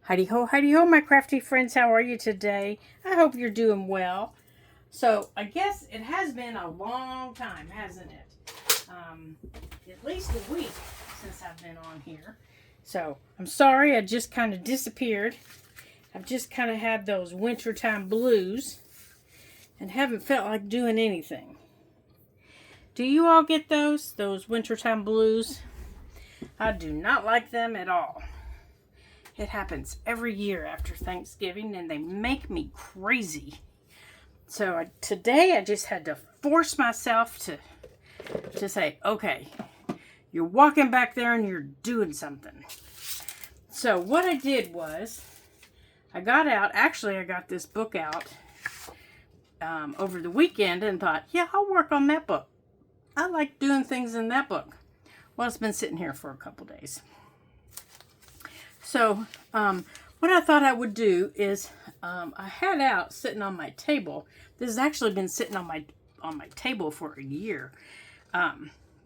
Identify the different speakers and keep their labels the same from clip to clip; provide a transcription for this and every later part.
Speaker 1: Heidi ho, my crafty friends. How are you today? I hope you're doing well. So, I guess it has been a long time, hasn't it? At least a week since I've been on here. So, I'm sorry I just kind of disappeared. I've just kind of had those wintertime blues and haven't felt like doing anything. Do you all get those wintertime blues? I do not like them at all. It happens every year after Thanksgiving, and they make me crazy. So today I just had to force myself to say, okay, you're walking back there and you're doing something. So what I did was, I got this book out over the weekend and thought, yeah, I'll work on that book. I like doing things in that book. Well, it's been sitting here for a couple days. So, what I thought I would do is, I had out sitting on my table. This has actually been sitting on my table for a year,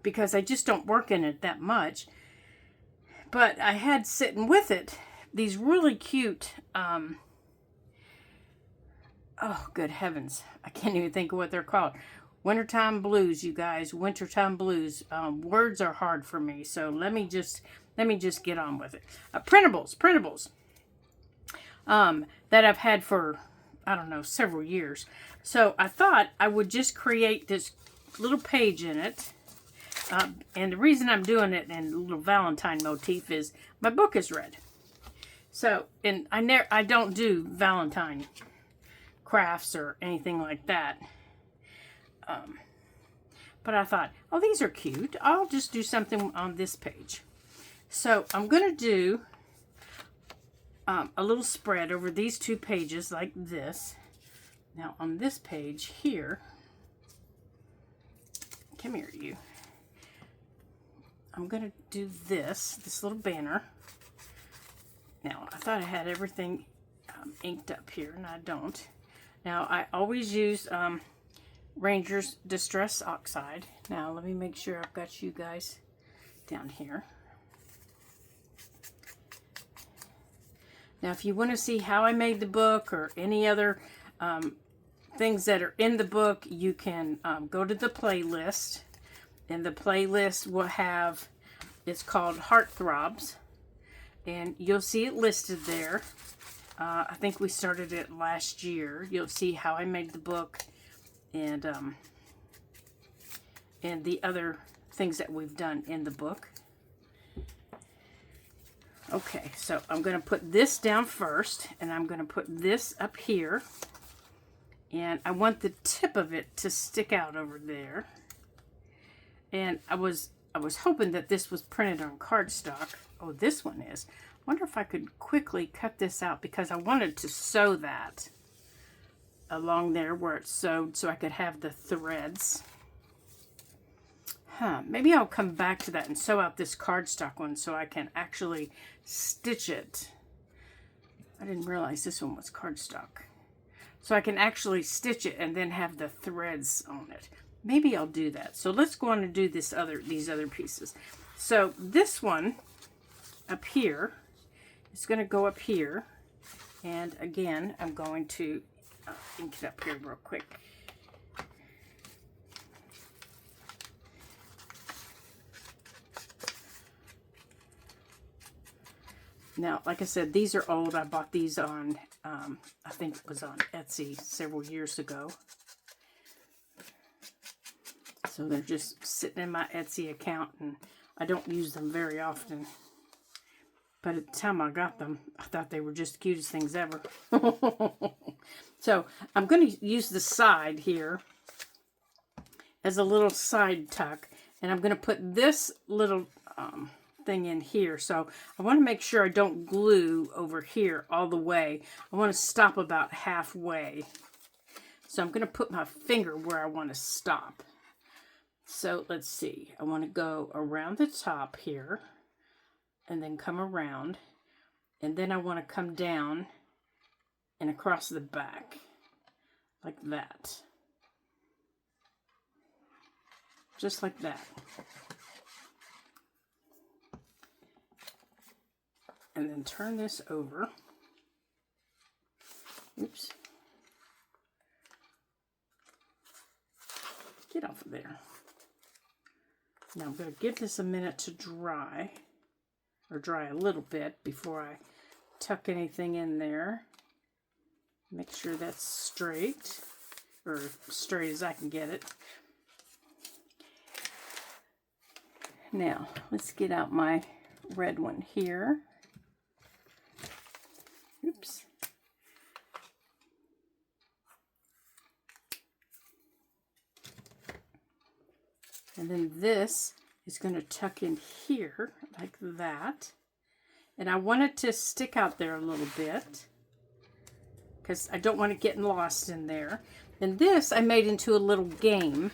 Speaker 1: because I just don't work in it that much. But I had sitting with it these really cute, oh, good heavens, I can't even think of what they're called. Wintertime blues, you guys. Wintertime blues. Words are hard for me, so let me just get on with it. Printables. That I've had for, I don't know, several years. So I thought I would just create this little page in it. And the reason I'm doing it in a little Valentine motif is my book is red. So, and I don't do Valentine crafts or anything like that. But I thought, oh, these are cute. I'll just do something on this page. So I'm going to do a little spread over these two pages like this. Now on this page here, come here you. I'm going to do this little banner. Now I thought I had everything inked up here, and I don't. Now I always use Ranger's Distress Oxide. Now let me make sure I've got you guys down here. Now if you want to see how I made the book or any other things that are in the book, you can go to the playlist. And the playlist will have, it's called Heartthrobs. And you'll see it listed there. I think we started it last year. You'll see how I made the book and the other things that we've done in the book. Okay, so I'm going to put this down first, and I'm going to put this up here, and I want the tip of it to stick out over there. And I was hoping that this was printed on cardstock. Oh, this one is. I wonder if I could quickly cut this out, because I wanted to sew that along there where it's sewed so I could have the threads. Maybe I'll come back to that and sew out this cardstock one so I can actually stitch it. I didn't realize this one was cardstock. So I can actually stitch it and then have the threads on it. Maybe I'll do that. So let's go on and do these other pieces. So this one up here is going to go up here. And again, I'm going to ink it up here real quick. Now, like I said, these are old. I bought these on, I think it was on Etsy several years ago. So they're just sitting in my Etsy account, and I don't use them very often. But at the time I got them, I thought they were just the cutest things ever. So I'm going to use the side here as a little side tuck. And I'm going to put this little thing in here. So I want to make sure I don't glue over here all the way. I want to stop about halfway. So I'm going to put my finger where I want to stop. So let's see. I want to go around the top here and then come around. And then I want to come down and across the back like that. Just like that. And then turn this over. Oops. Get off of there. Now I'm going to give this a minute to dry, or dry a little bit before I tuck anything in there. Make sure that's straight, or straight as I can get it. Now, let's get out my red one here. Oops. And then this is going to tuck in here like that. And I want it to stick out there a little bit because I don't want it getting lost in there. And this I made into a little game.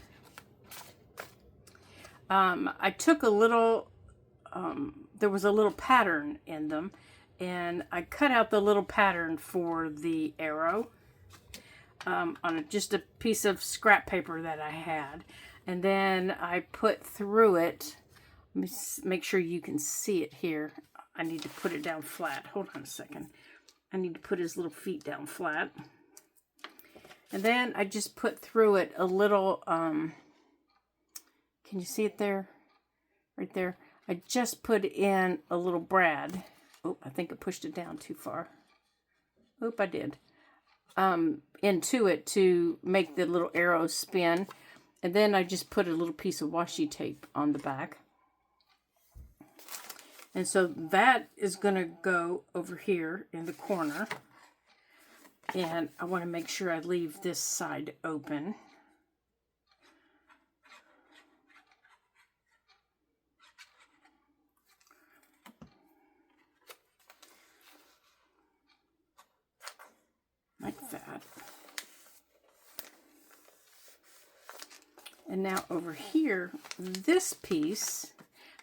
Speaker 1: I took a little, there was a little pattern in them, and I cut out the little pattern for the arrow on just a piece of scrap paper that I had. And then I put through it, let me make sure you can see it here. I need to put it down flat. Hold on a second. I need to put his little feet down flat. And then I just put through it a little, can you see it there? Right there. I just put in a little brad. Oh, I think I pushed it down too far. Oop, I did. Into it to make the little arrow spin. And then I just put a little piece of washi tape on the back. And so that is going to go over here in the corner. And I want to make sure I leave this side open. Like that. And now over here, this piece,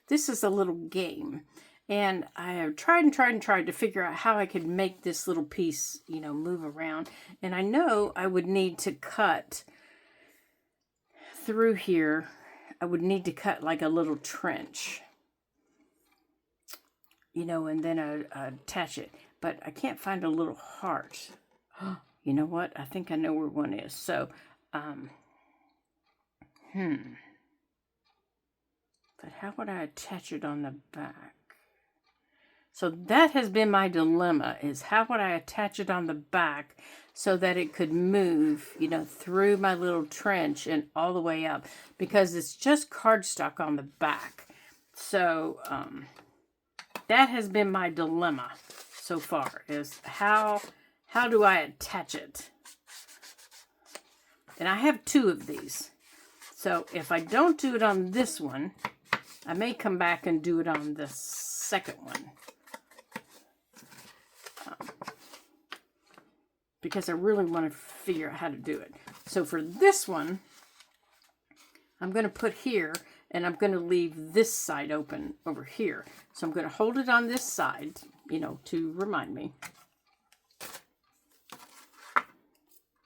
Speaker 1: this is a little game. And I have tried to figure out how I could make this little piece, you know, move around. And I know I would need to cut through here. I would need to cut like a little trench, you know, and then I'd attach it. But I can't find a little heart. You know what? I think I know where one is. So, But how would I attach it on the back? So that has been my dilemma, is how would I attach it on the back so that it could move, you know, through my little trench and all the way up, because it's just cardstock on the back. So that has been my dilemma so far, is how do I attach it? And I have 2 of these. So if I don't do it on this one, I may come back and do it on the second one. Because I really want to figure out how to do it. So for this one, I'm going to put here, and I'm going to leave this side open over here. So I'm going to hold it on this side, you know, to remind me.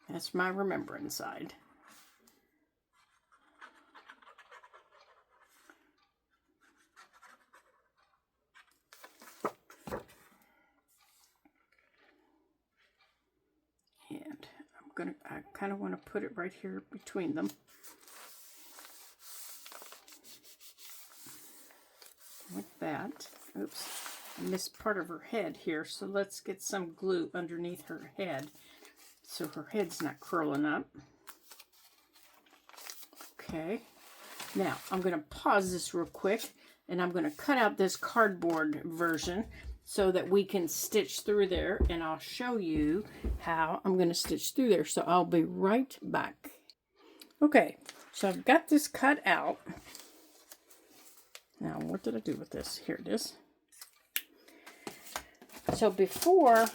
Speaker 1: That's my remembering side. And I kind of want to put it right here between them. Like that. Oops, I missed part of her head here, so let's get some glue underneath her head so her head's not curling up. Okay, now I'm going to pause this real quick, and I'm going to cut out this cardboard version so that we can stitch through there, and I'll show you how I'm going to stitch through there. So I'll be right back. Okay, so I've got this cut out. Now, what did I do with this? Here it is. So before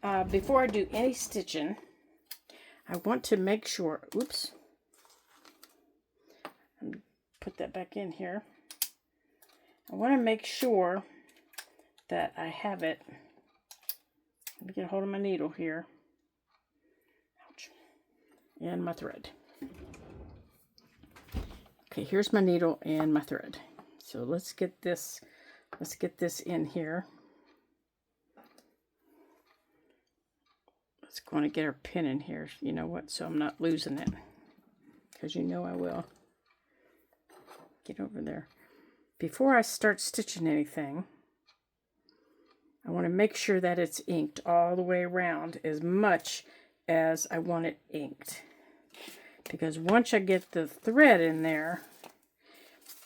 Speaker 1: I do any stitching, I want to make sure, oops, put that back in here. I want to make sure that I have it. Let me get a hold of my needle here. Ouch. And my thread. Okay, here's my needle and my thread. So let's get this in here. It's going to get our pin in here, you know what, so I'm not losing it, because you know I will. Get over there. Before I start stitching anything, I want to make sure that it's inked all the way around as much as I want it inked. Because once I get the thread in there,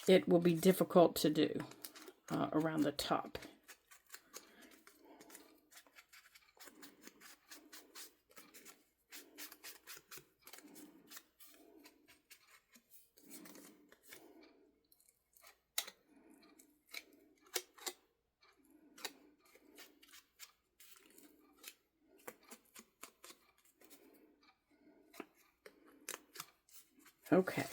Speaker 1: it will be difficult to do around the top. Okay,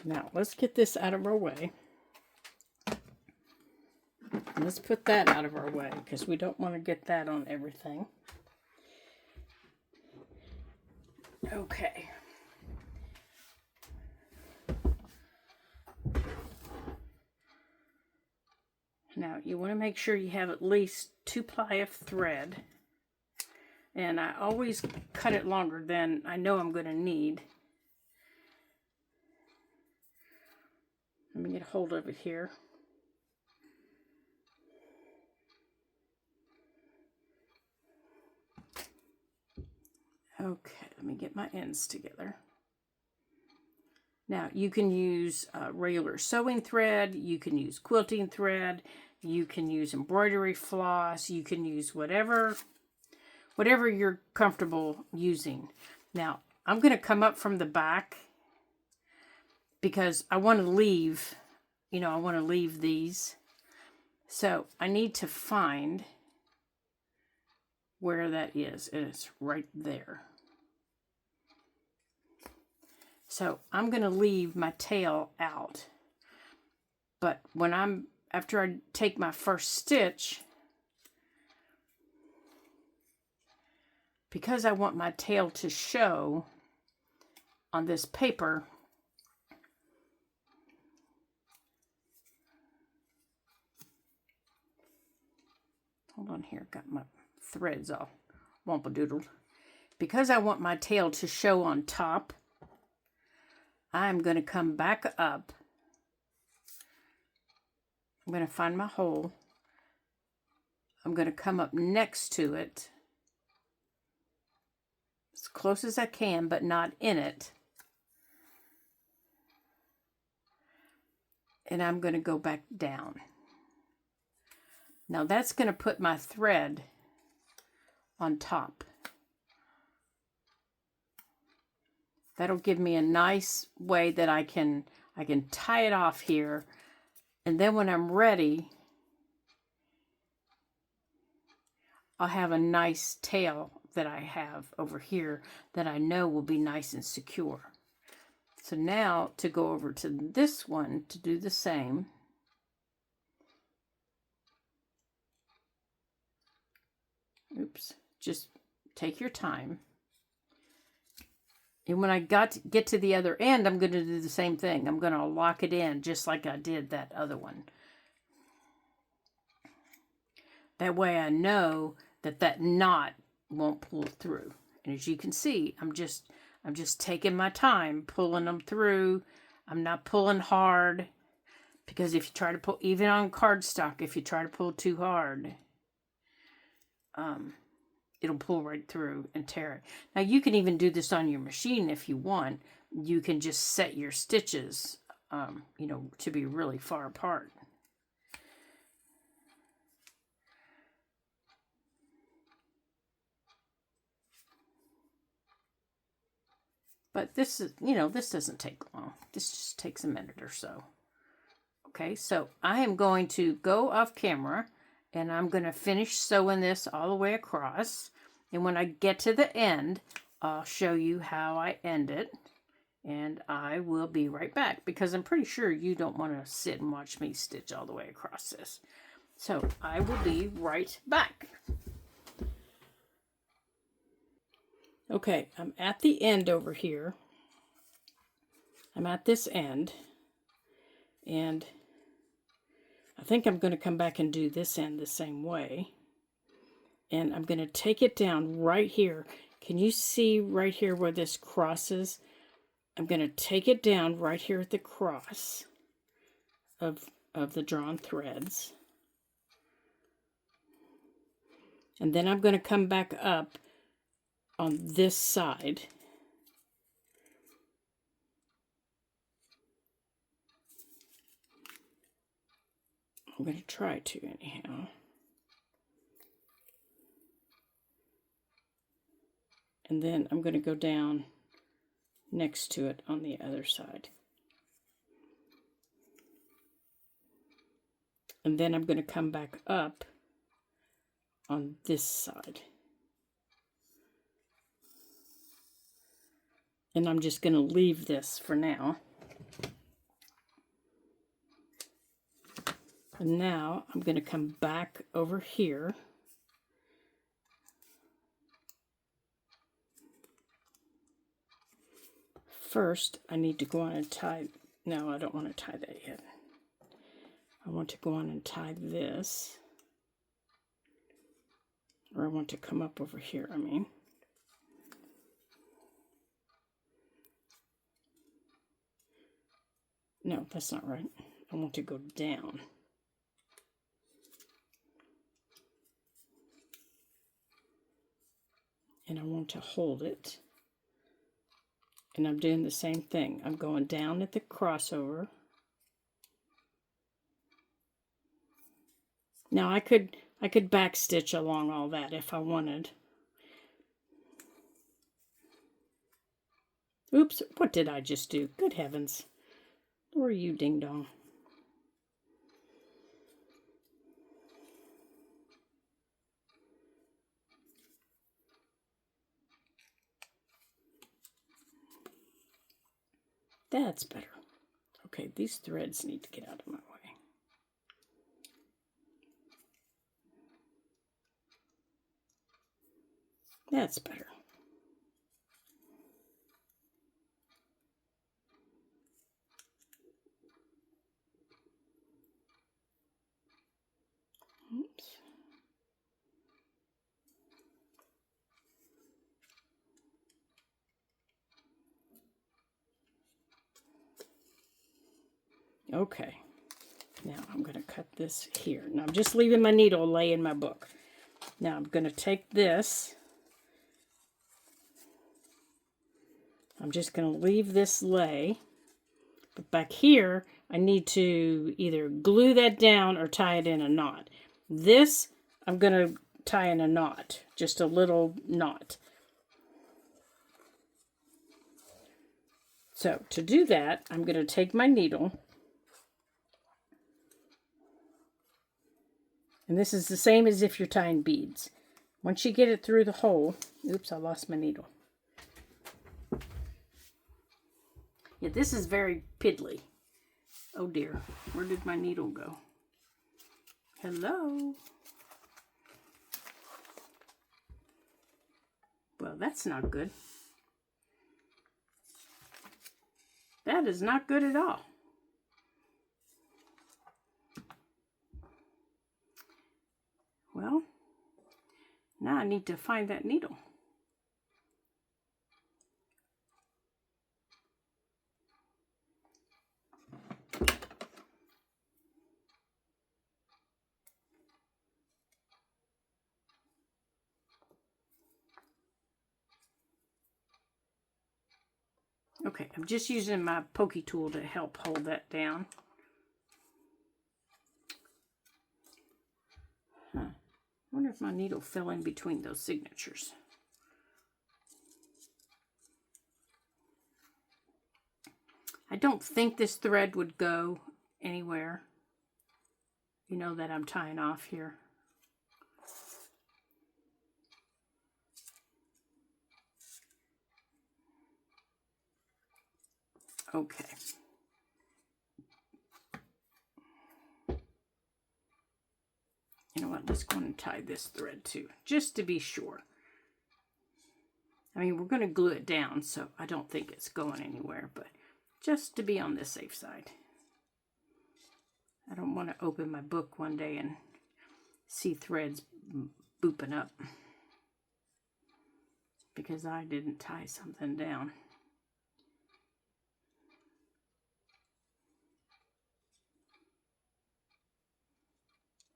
Speaker 1: now let's get this out of our way. Let's put that out of our way because we don't want to get that on everything. Okay. Now you want to make sure you have at least 2 ply of thread. And I always cut it longer than I know I'm going to need. Let me get a hold of it here. Okay, let me get my ends together. Now, you can use regular sewing thread, you can use quilting thread, you can use embroidery floss, you can use whatever you're comfortable using. Now, I'm going to come up from the back because I want to leave, I want to leave these. So I need to find where that is, and it's right there. So I'm going to leave my tail out. But after I take my first stitch, because I want my tail to show on this paper, hold on here, got my threads all wampadoodled. Because I want my tail to show on top, I'm going to come back up. I'm going to find my hole. I'm going to come up next to it as close as I can, but not in it. And I'm going to go back down. Now that's going to put my thread on top. That'll give me a nice way that I can tie it off here. And then when I'm ready, I'll have a nice tail that I have over here that I know will be nice and secure. So now to go over to this one to do the same. Oops, just take your time. And when I get to the other end, I'm going to do the same thing. I'm going to lock it in just like I did that other one. That way I know that knot won't pull through. And as you can see, I'm just taking my time pulling them through. I'm not pulling hard, because if you try to pull, even on cardstock, if you try to pull too hard, it'll pull right through and tear it. Now you can even do this on your machine if you want. You can just set your stitches, to be really far apart. But this is, this doesn't take long. This just takes a minute or so. Okay, so I am going to go off camera and I'm going to finish sewing this all the way across. And when I get to the end, I'll show you how I end it. And I will be right back, because I'm pretty sure you don't want to sit and watch me stitch all the way across this. So I will be right back. Okay, I'm at the end over here. I'm at this end. And I think I'm going to come back and do this end the same way. And I'm going to take it down right here. Can you see right here where this crosses? I'm going to take it down right here at the cross of the drawn threads. And then I'm going to come back up on this side. I'm going to try to anyhow. And then I'm going to go down next to it on the other side. And then I'm going to come back up on this side. And I'm just going to leave this for now. And now I'm going to come back over here. First, I need to go on and tie, no, I don't want to tie that yet. I want to go on and tie this. Or I want to come up over here, I mean. No, that's not right. I want to go down. And I want to hold it. And I'm doing the same thing. I'm going down at the crossover. Now I could back stitch along all that if I wanted. Oops, what did I just do? Good heavens. Where are you, ding dong? That's better. Okay, these threads need to get out of my way. That's better. Oops. Okay, now I'm going to cut this here. Now I'm just leaving my needle lay in my book. Now I'm going to take this. I'm just going to leave this lay. But back here, I need to either glue that down or tie it in a knot. This, I'm going to tie in a knot, just a little knot. So to do that, I'm going to take my needle. And this is the same as if you're tying beads. Once you get it through the hole, oops, I lost my needle. Yeah, this is very piddly. Oh dear, where did my needle go? Hello? Well, that's not good. That is not good at all. Well, now I need to find that needle. Okay, I'm just using my pokey tool to help hold that down. Huh. I wonder if my needle fell in between those signatures. I don't think this thread would go anywhere. You know that I'm tying off here. Okay. You know what, let's go and tie this thread too, just to be sure. I mean, we're going to glue it down, so I don't think it's going anywhere, but just to be on the safe side. I don't want to open my book one day and see threads open up because I didn't tie something down.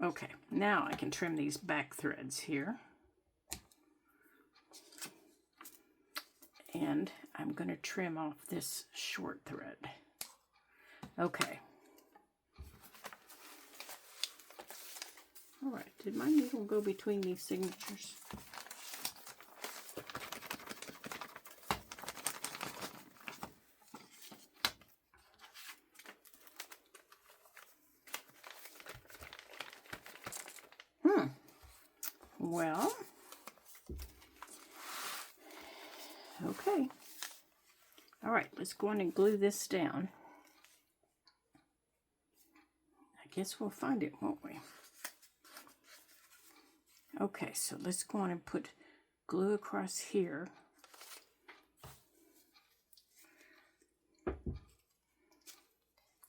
Speaker 1: Okay, now I can trim these back threads here. And I'm going to trim off this short thread. Okay. All right, did my needle go between these signatures? Well, okay. All right, let's go on and glue this down. I guess we'll find it, won't we? Okay, so let's go on and put glue across here.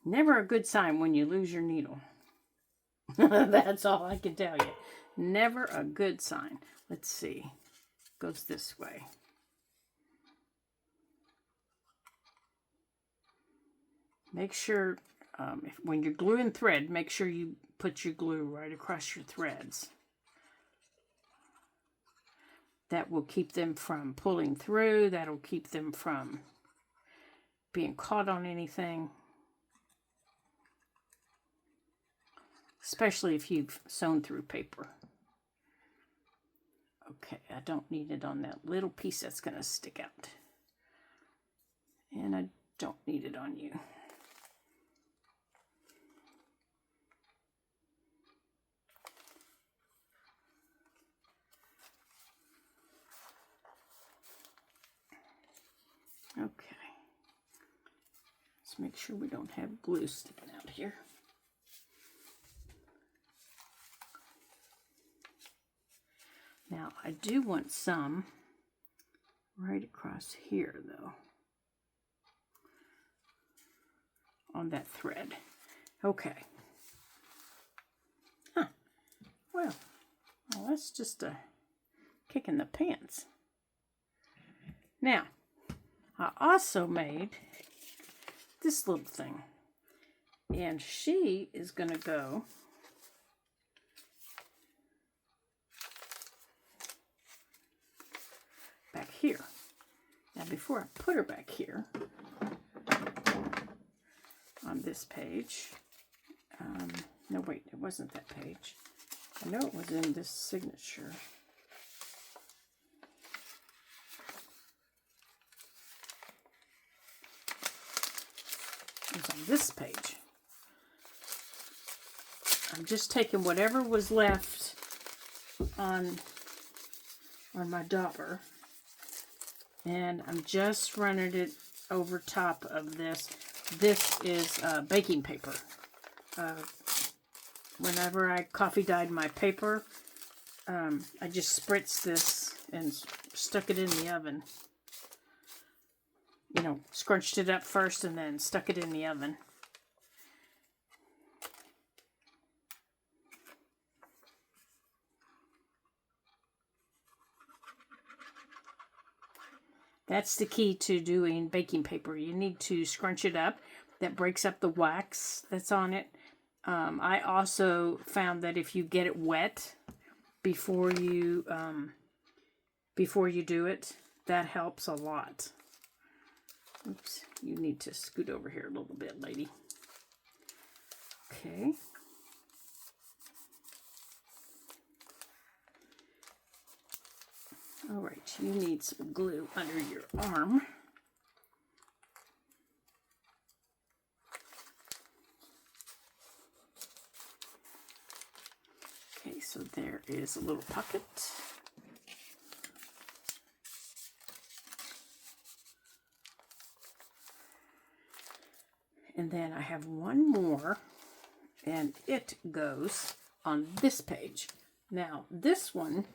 Speaker 1: Never a good sign when you lose your needle. That's all I can tell you. Never a good sign. Let's see. Goes this way. Make sure, when you're gluing thread, make sure you put your glue right across your threads. That will keep them from pulling through. That'll keep them from being caught on anything. Especially if you've sewn through paper. Okay, I don't need it on that little piece that's going to stick out. And I don't need it on you. Okay. Let's make sure we don't have glue sticking out here. Now, I do want some right across here, though, on that thread. Okay. Huh. Well, that's just a kick in the pants. Now, I also made this little thing, and she is going to go back here. Now before I put her back here on this page, no wait, it wasn't that page. I know it was in this signature. It was on this page. I'm just taking whatever was left on my dauber, and I'm just running it over top of this. This is baking paper. Whenever I coffee dyed my paper, I just spritzed this and stuck it in the oven. You know, scrunched it up first and then stuck it in the oven. That's the key to doing baking paper. You need to scrunch it up. That breaks up the wax that's on it. I also found that if you get it wet before you do it, that helps a lot. Oops, you need to scoot over here a little bit, lady. Okay. All right, you need some glue under your arm. Okay, so there is a little pocket. And then I have one more, and it goes on this page. Now, this one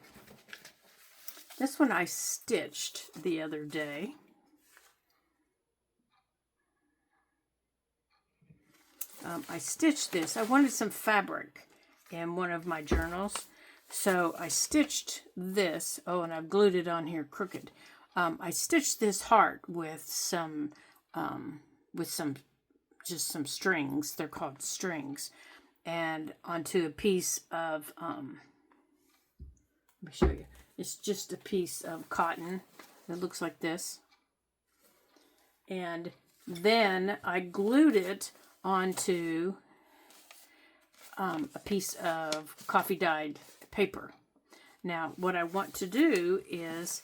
Speaker 1: I stitched the other day. I stitched this. I wanted some fabric in one of my journals, So I stitched this. Oh, and I've glued it on here crooked. I stitched this heart with some, just some strings. They're called strings, and onto a piece of, let me show you. It's just a piece of cotton that looks like this. And then I glued it onto a piece of coffee dyed paper. Now, what I want to do is,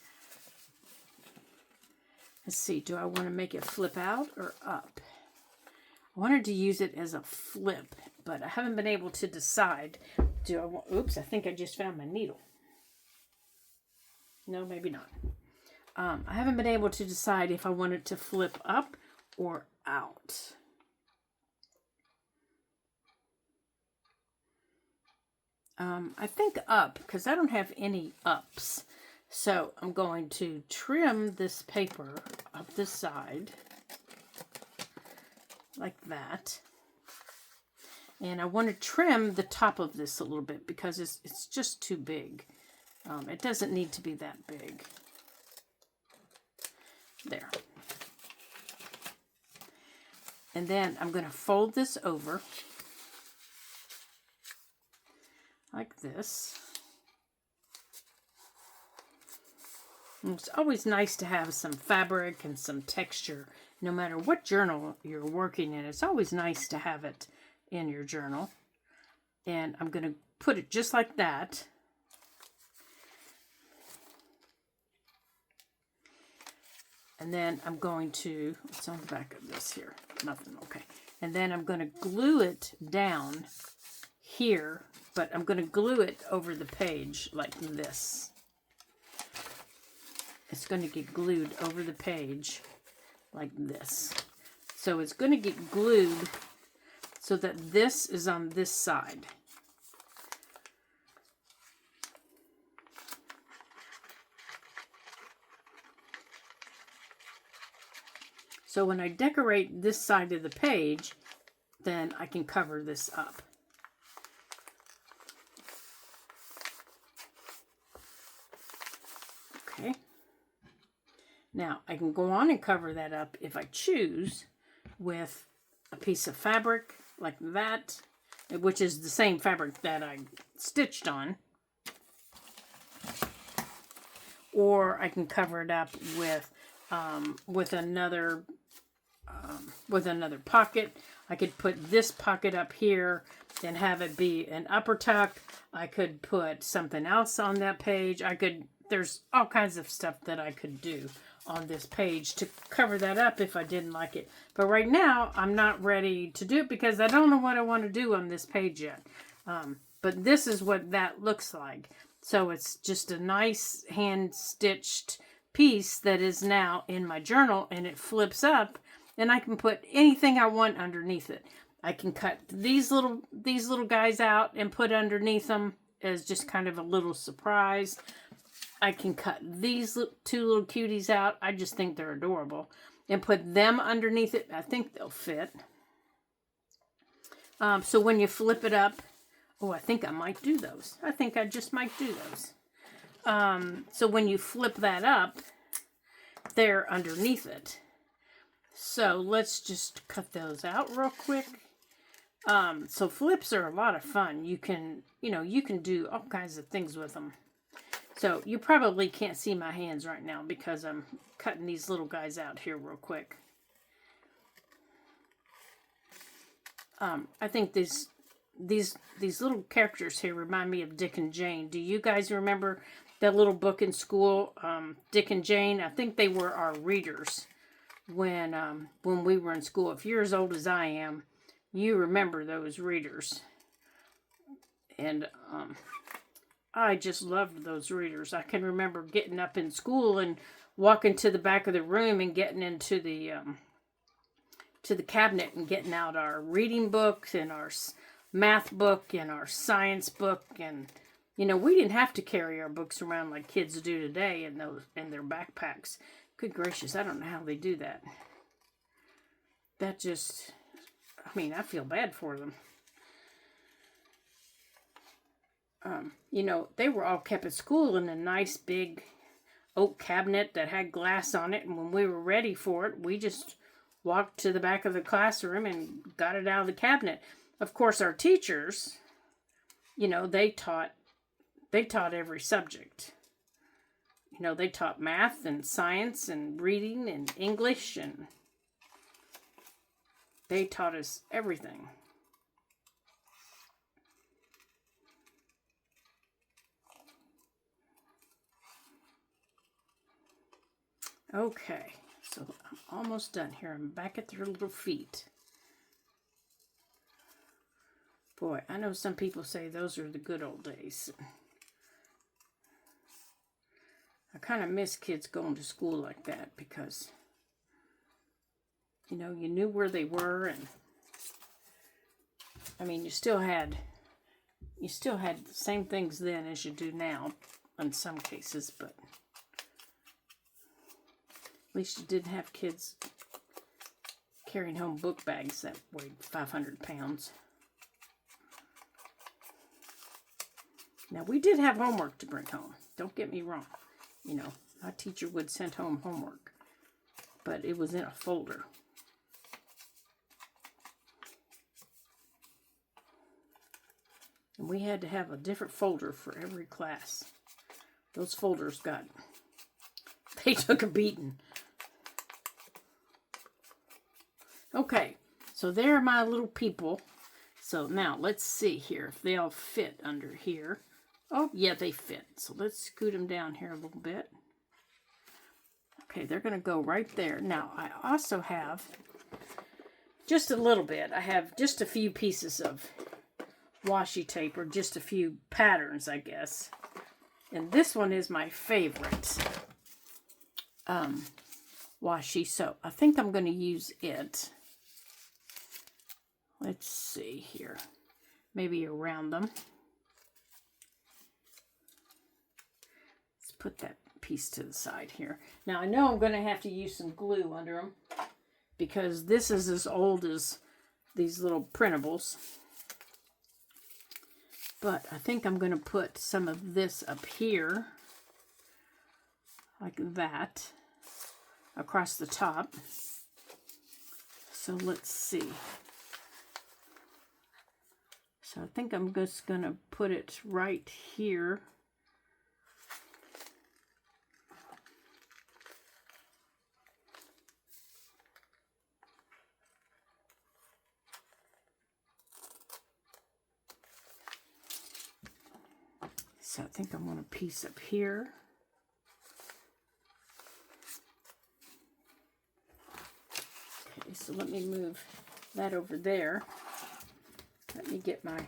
Speaker 1: let's see, do I want to make it flip out or up? I wanted to use it as a flip, but I haven't been able to decide. Do I want, oops, I think I just found my needle. No, maybe not. I haven't been able to decide if I want it to flip up or out. I think up, because I don't have any ups. So I'm going to trim this paper up this side, like that. And I want to trim the top of this a little bit, because it's just too big. It doesn't need to be that big. There. And then I'm going to fold this over like this. And it's always nice to have some fabric and some texture. No matter what journal you're working in, it's always nice to have it in your journal. And I'm going to put it just like that. And then I'm going to, what's on the back of this here? Nothing, okay. And then I'm going to glue it down here, but I'm going to glue it over the page like this. It's going to get glued over the page like this. So it's going to get glued so that this is on this side. So when I decorate this side of the page, then I can cover this up. Okay. Now I can go on and cover that up if I choose with a piece of fabric like that, which is the same fabric that I stitched on. Or I can cover it up with another pocket. I could put this pocket up here and have it be an upper tuck. I could put something else on that page. There's all kinds of stuff that I could do on this page to cover that up if I didn't like it. But right now, I'm not ready to do it because I don't know what I want to do on this page yet. But this is what that looks like. So it's just a nice hand-stitched piece that is now in my journal, and it flips up, and I can put anything I want underneath it. I can cut these little guys out and put underneath them as just kind of a little surprise. I can cut these two little cuties out. I just think they're adorable. And put them underneath it. I think they'll fit. So when you flip it up, oh, I think I might do those. I think I just might do those. So when you flip that up, they're underneath it. So let's just cut those out real quick. So flips are a lot of fun. You can do all kinds of things with them. So you probably can't see my hands right now because I'm cutting these little guys out here real quick. I think these little characters here remind me of Dick and Jane. Do you guys remember that little book in school, Dick and Jane? I think they were our readers when we were in school. If you're as old as I am, you remember those readers. And I just loved those readers. I can remember getting up in school and walking to the back of the room and getting into the cabinet and getting out our reading books and our math book and our science book. And we didn't have to carry our books around like kids do today in their backpacks. Good gracious, I don't know how they do that. That just, I feel bad for them. you know, they were all kept at school in a nice big oak cabinet that had glass on it. And when we were ready for it, we just walked to the back of the classroom and got it out of the cabinet. Of course, our teachers, you know, they taught every subject. You know, they taught math and science and reading and English, and they taught us everything. Okay, so I'm almost done here. I'm back at their little feet. Boy, I know some people say those are the good old days. I kind of miss kids going to school like that because, you know, you knew where they were, and I mean, you still had the same things then as you do now in some cases, but at least you didn't have kids carrying home book bags that weighed 500 pounds. Now, we did have homework to bring home. Don't get me wrong. You know, my teacher would send home homework, but it was in a folder. And we had to have a different folder for every class. Those folders they took a beating. Okay, so there are my little people. So now let's see here if they all fit under here. Oh, yeah, they fit. So let's scoot them down here a little bit. Okay, they're going to go right there. Now, I also have just a little bit. I have just a few pieces of washi tape, or just a few patterns, I guess. And this one is my favorite washi, so I think I'm going to use it. Let's see here. Maybe around them. Let's put that piece to the side here. Now, I know I'm going to have to use some glue under them because this is as old as these little printables. But I think I'm going to put some of this up here, like that, across the top. So let's see. So I think I'm just going to put it right here. So I think I want a piece up here. Okay, so let me move that over there. Let me get my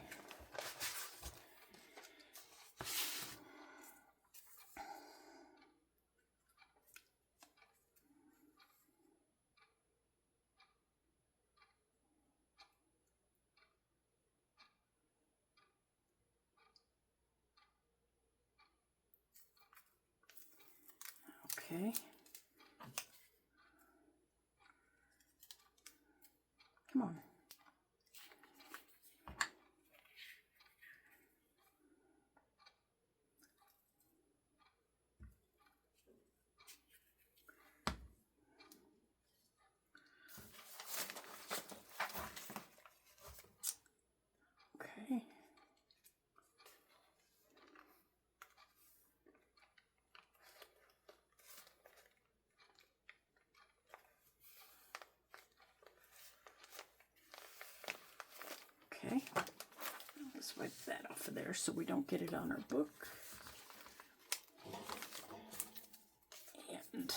Speaker 1: okay. Come on. Okay. Okay. Let's wipe that off of there so we don't get it on our book. And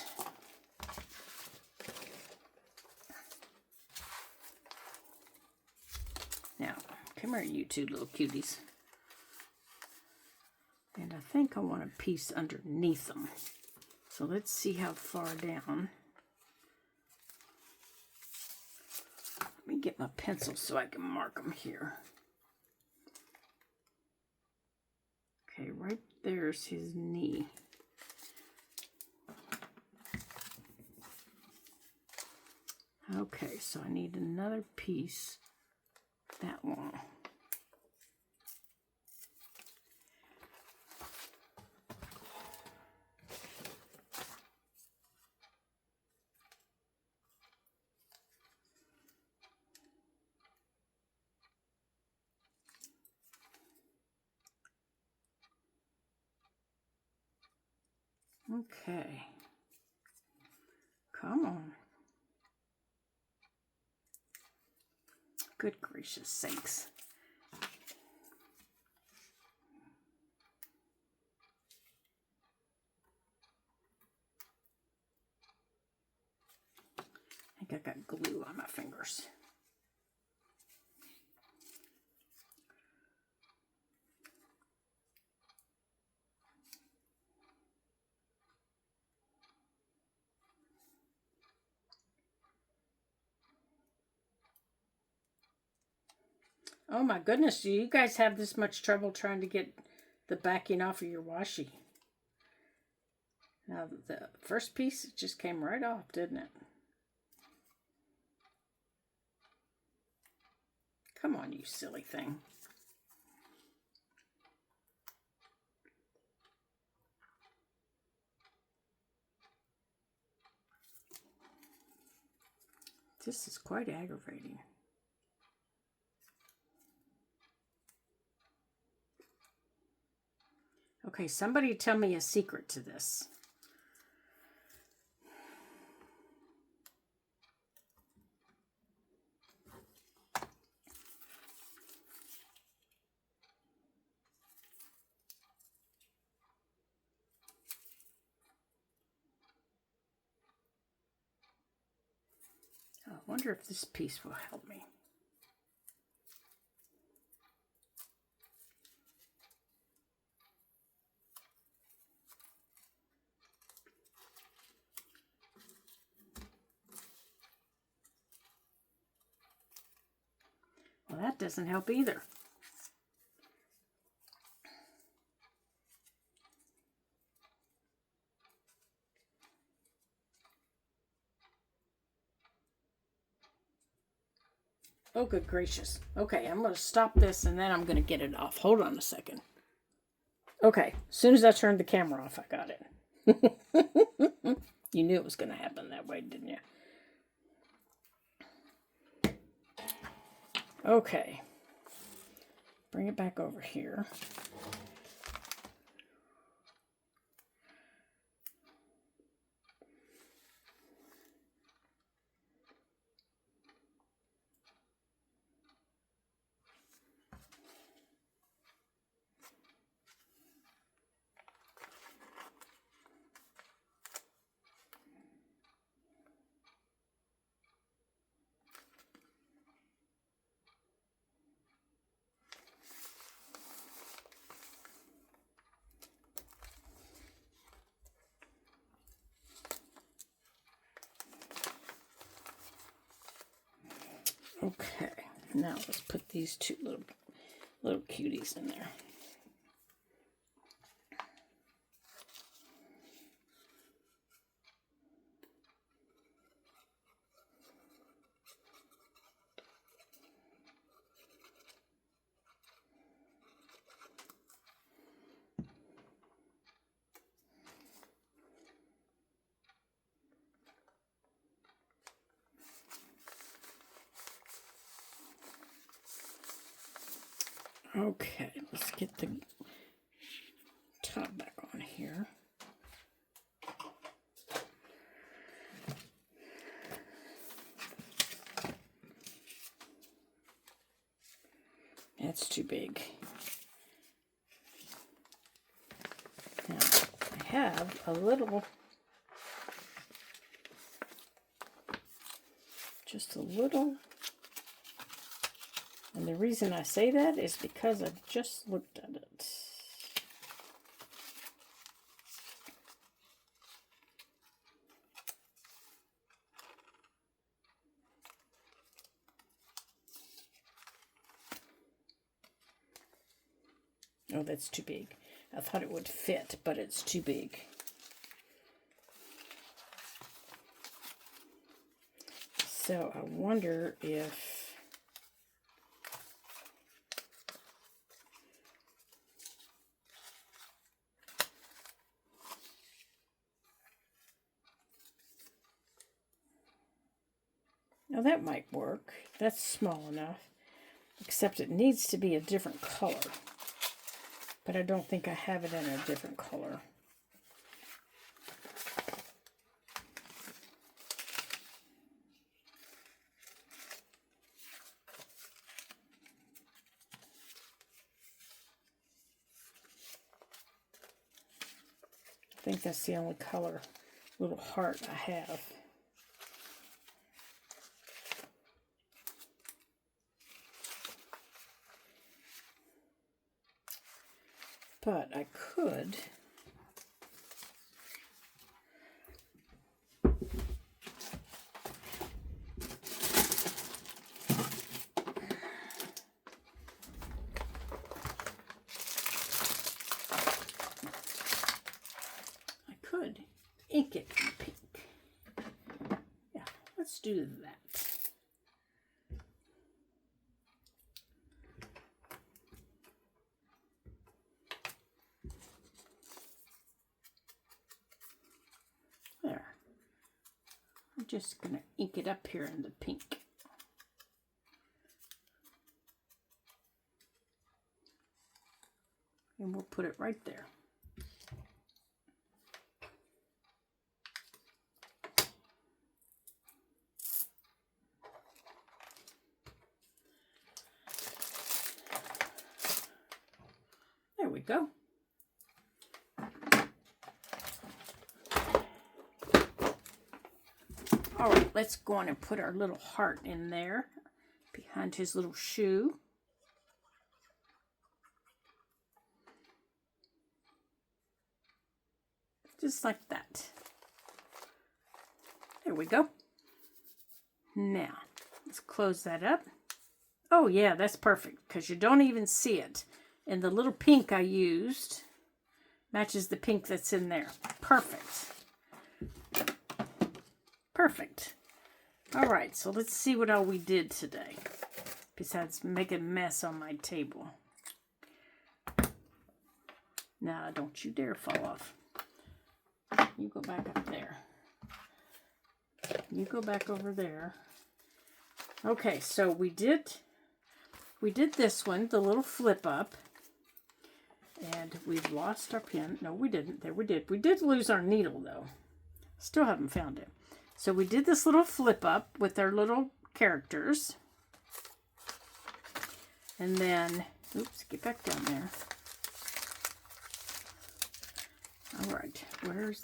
Speaker 1: now, come here, you two little cuties. And I think I want a piece underneath them. So let's see how far down. Let me get my pencil so I can mark them here. Okay, right there's his knee. Okay, so I need another piece that long. Okay. Come on. Good gracious sakes. I think I got glue on my fingers. Oh my goodness, do you guys have this much trouble trying to get the backing off of your washi? Now the first piece just came right off, didn't it? Come on, you silly thing. This is quite aggravating. Okay, somebody tell me a secret to this. I wonder if this piece will help me. Well, that doesn't help either. Oh, good gracious. Okay, I'm going to stop this and then I'm going to get it off. Hold on a second. Okay, as soon as I turned the camera off, I got it. You knew it was going to happen that way, didn't you? Okay. Bring it back over here. Okay, now let's put these two little cuties in there. Okay, let's get the top back on here. That's too big. Now, I have a little, just a little, and the reason I say that is because I just looked at it. Oh, that's too big. I thought it would fit, but it's too big. So I wonder if now that might work. That's small enough, except it needs to be a different color. But I don't think I have it in a different color. think that's the only color little heart I have. But I could ink it in pink. Yeah, let's do that. There. I'm just going to ink it up here in the pink. And we'll put it right there. There we go. All right, let's go on and put our little heart in there behind his little shoe. Just like that. There we go. Now, let's close that up. Oh yeah, that's perfect because you don't even see it. And the little pink I used matches the pink that's in there. Perfect. Perfect. All right, so let's see what all we did today. Besides make a mess on my table. Now, don't you dare fall off. You go back up there. You go back over there. Okay, so we did this one, the little flip up. And we've lost our pen. No, we didn't. There we did. We did lose our needle, though. Still haven't found it. So we did this little flip up with our little characters. And then, oops, get back down there. All right, where's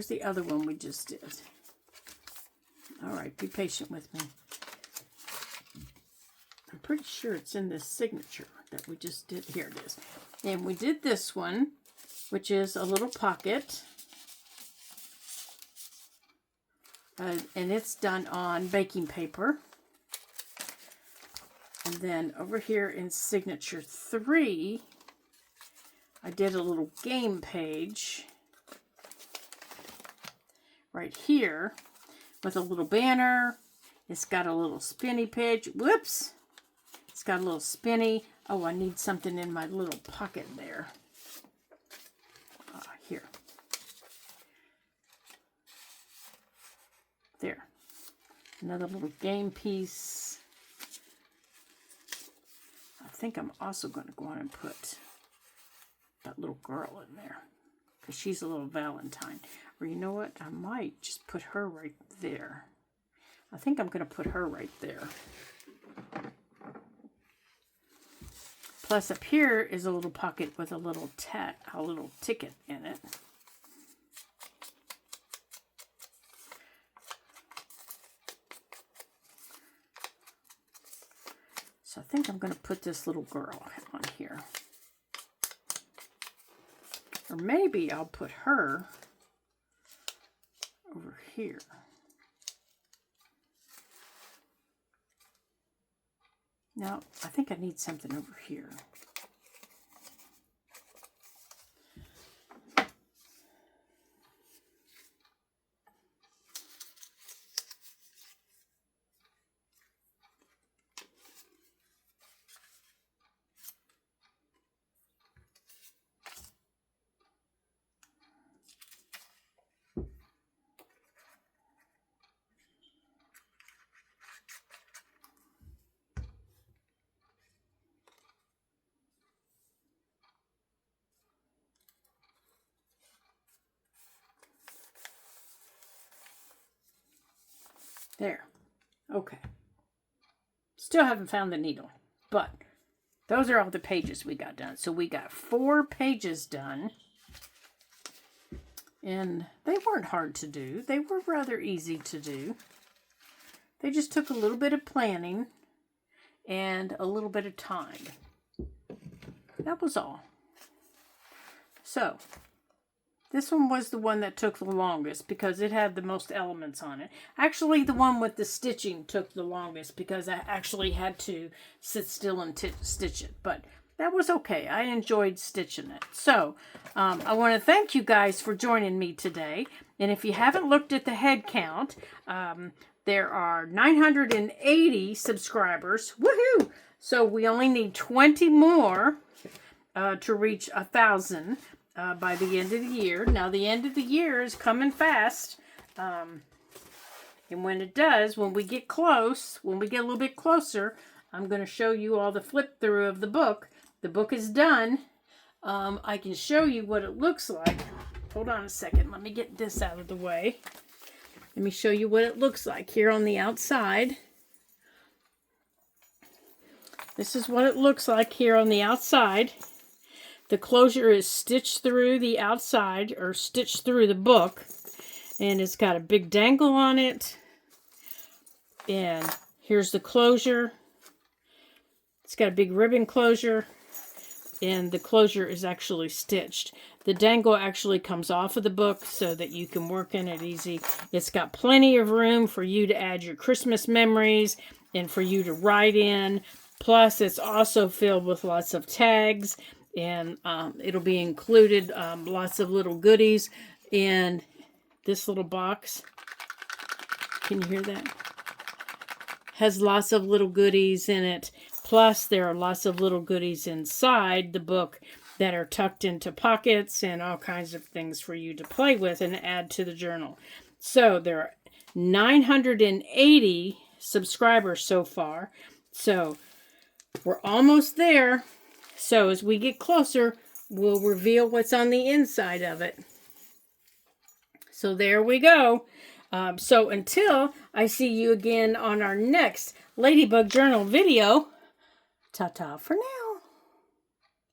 Speaker 1: the other one we just did? All right, be patient with me. I'm pretty sure it's in this signature that we just did. Here it is. And we did this one, which is a little pocket. And it's done on baking paper. And then over here in signature 3, I did a little game page right here with a little banner. It's got a little spinny page. Whoops! It's got a little spinny. Oh, I need something in my little pocket there. Here. There. Another little game piece. I think I'm also going to go on and put that little girl in there because she's a little Valentine. Or you know what? I might just put her right there. I think I'm going to put her right there. Plus up here is a little pocket with a little ticket in it. So I think I'm going to put this little girl on here. Or maybe I'll put her over here. No, I think I need something over here. There. Okay. Still haven't found the needle, but those are all the pages we got done. So we got 4 pages done. And they weren't hard to do. They were rather easy to do. They just took a little bit of planning and a little bit of time. That was all. So, this one was the one that took the longest because it had the most elements on it. Actually, the one with the stitching took the longest because I actually had to sit still and stitch it. But that was okay. I enjoyed stitching it. So, I want to thank you guys for joining me today. And if you haven't looked at the head count, there are 980 subscribers. Woohoo! So we only need 20 more to reach 1,000 by the end of the year. Now, the end of the year is coming fast. And when it does, when we get close, when we get a little bit closer, I'm going to show you all the flip through of the book. The book is done. I can show you what it looks like. Hold on a second. Let me get this out of the way. Let me show you what it looks like here on the outside. This is what it looks like here on the outside. The closure is stitched through the outside, or stitched through the book. And it's got a big dangle on it. And here's the closure. It's got a big ribbon closure. And the closure is actually stitched. The dangle actually comes off of the book so that you can work in it easy. It's got plenty of room for you to add your Christmas memories and for you to write in. Plus, it's also filled with lots of tags, and it'll be included lots of little goodies in this little box. Can you hear that? Has lots of little goodies in it. Plus, there are lots of little goodies inside the book that are tucked into pockets and all kinds of things for you to play with and add to the journal. So, there are 980 subscribers so far. So, we're almost there. So, as we get closer, we'll reveal what's on the inside of it. So, there we go. So, until I see you again on our next Ladybug Journal video, ta-ta for now.